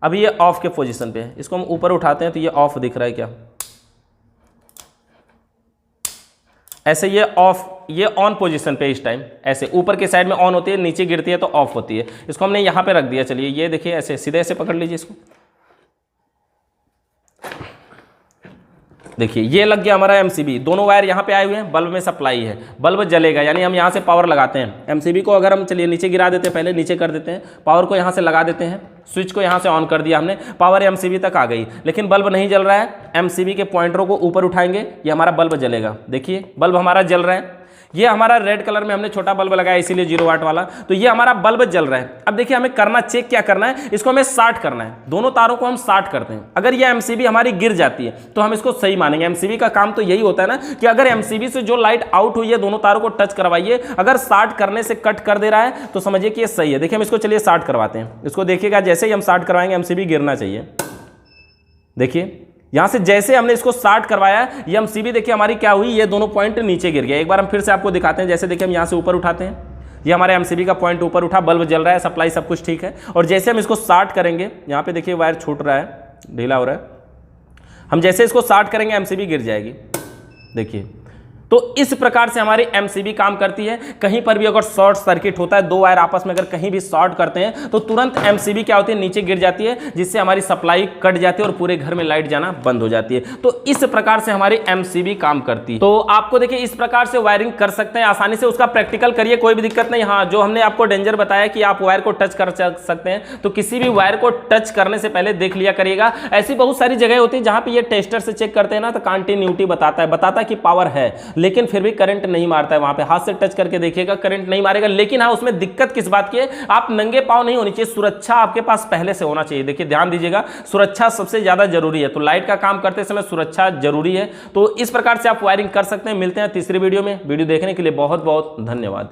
अभी ये ऑफ के पोजीशन पे है। इसको हम ऊपर उठाते हैं तो ये ऑफ दिख रहा है क्या, ऐसे ये ऑफ, ये ऑन पोजीशन पे इस टाइम ऐसे ऊपर के साइड में ऑन होती है, नीचे गिरती है तो ऑफ होती है। इसको हमने यहाँ पे रख दिया। चलिए ये देखिए ऐसे सीधे ऐसे पकड़ लीजिए इसको, देखिए ये लग गया हमारा एमसीबी। दोनों वायर यहाँ पे आए हुए हैं, बल्ब में सप्लाई है, बल्ब जलेगा, यानी हम यहाँ से पावर लगाते हैं। एमसीबी को अगर हम चलिए नीचे गिरा देते हैं, पहले नीचे कर देते हैं, पावर को यहाँ से लगा देते हैं, स्विच को यहाँ से ऑन कर दिया हमने, पावर एमसीबी तक आ गई, लेकिन बल्ब नहीं जल रहा है। एमसीबी के पॉइंटरों को ऊपर उठाएंगे, ये हमारा बल्ब जलेगा। देखिए बल्ब हमारा जल रहा है। ये हमारा रेड कलर में हमने छोटा बल्ब लगाया, इसीलिए 0 वाट वाला, तो ये हमारा बल्ब जल रहा है। अब देखिए हमें करना, चेक क्या करना है, इसको हमें शार्ट करना है। दोनों तारों को हम शार्ट करते हैं। अगर ये एमसीबी हमारी गिर जाती है तो हम इसको सही मानेंगे। एमसीबी का काम तो यही होता है ना कि अगर एमसीबी से जो लाइट आउट हुई है, दोनों तारों को टच करवाइए। अगर शार्ट करने से कट कर दे रहा है तो समझिए कि ये सही है। देखिए हम इसको चलिए शार्ट करवाते हैं। इसको देखिएगा, जैसे ही हम शार्ट करवाएंगे एमसीबी गिरना चाहिए। देखिए यहां से जैसे हमने इसको शार्ट करवाया, ये एमसीबी देखिए हमारी क्या हुई, ये दोनों पॉइंट नीचे गिर गया। एक बार हम फिर से आपको दिखाते हैं। जैसे देखिए हम यहां से ऊपर उठाते हैं, ये हमारे एमसीबी का पॉइंट ऊपर उठा, बल्ब जल रहा है, सप्लाई सब कुछ ठीक है। और जैसे हम इसको शॉर्ट करेंगे, यहाँ पे देखिए वायर छूट रहा है, ढीला हो रहा है, हम जैसे इसको शॉर्ट करेंगे एमसीबी गिर जाएगी। देखिए, तो इस प्रकार से हमारी एमसीबी काम करती है। कहीं पर भी अगर शॉर्ट सर्किट होता है, दो वायर आपस में अगर कहीं भी शॉर्ट करते हैं तो तुरंत एमसीबी क्या होती है, नीचे गिर जाती है, जिससे हमारी सप्लाई कट जाती है और पूरे घर में लाइट जाना बंद हो जाती है। तो इस प्रकार से हमारी एमसीबी काम करती है। तो आपको देखिए इस प्रकार से वायरिंग कर सकते हैं आसानी से, उसका प्रैक्टिकल करिए, कोई भी दिक्कत नहीं। हाँ, जो हमने आपको डेंजर बताया कि आप वायर को टच कर सकते हैं, तो किसी भी वायर को टच करने से पहले देख लिया करिएगा। ऐसी बहुत सारी जगह होती है जहां पे ये टेस्टर से चेक करते हैं ना, तो कंटिन्यूटी बताता है कि पावर है, लेकिन फिर भी करंट नहीं मारता है। वहां पे हाथ से टच करके देखिएगा, करंट नहीं मारेगा। लेकिन हाँ, उसमें दिक्कत किस बात की है, आप नंगे पांव नहीं होनी चाहिए, सुरक्षा आपके पास पहले से होना चाहिए। देखिए ध्यान दीजिएगा, सुरक्षा सबसे ज्यादा जरूरी है। तो लाइट का काम करते समय सुरक्षा जरूरी है। तो इस प्रकार से आप वायरिंग कर सकते हैं। मिलते हैं तीसरी वीडियो में। वीडियो देखने के लिए बहुत बहुत धन्यवाद।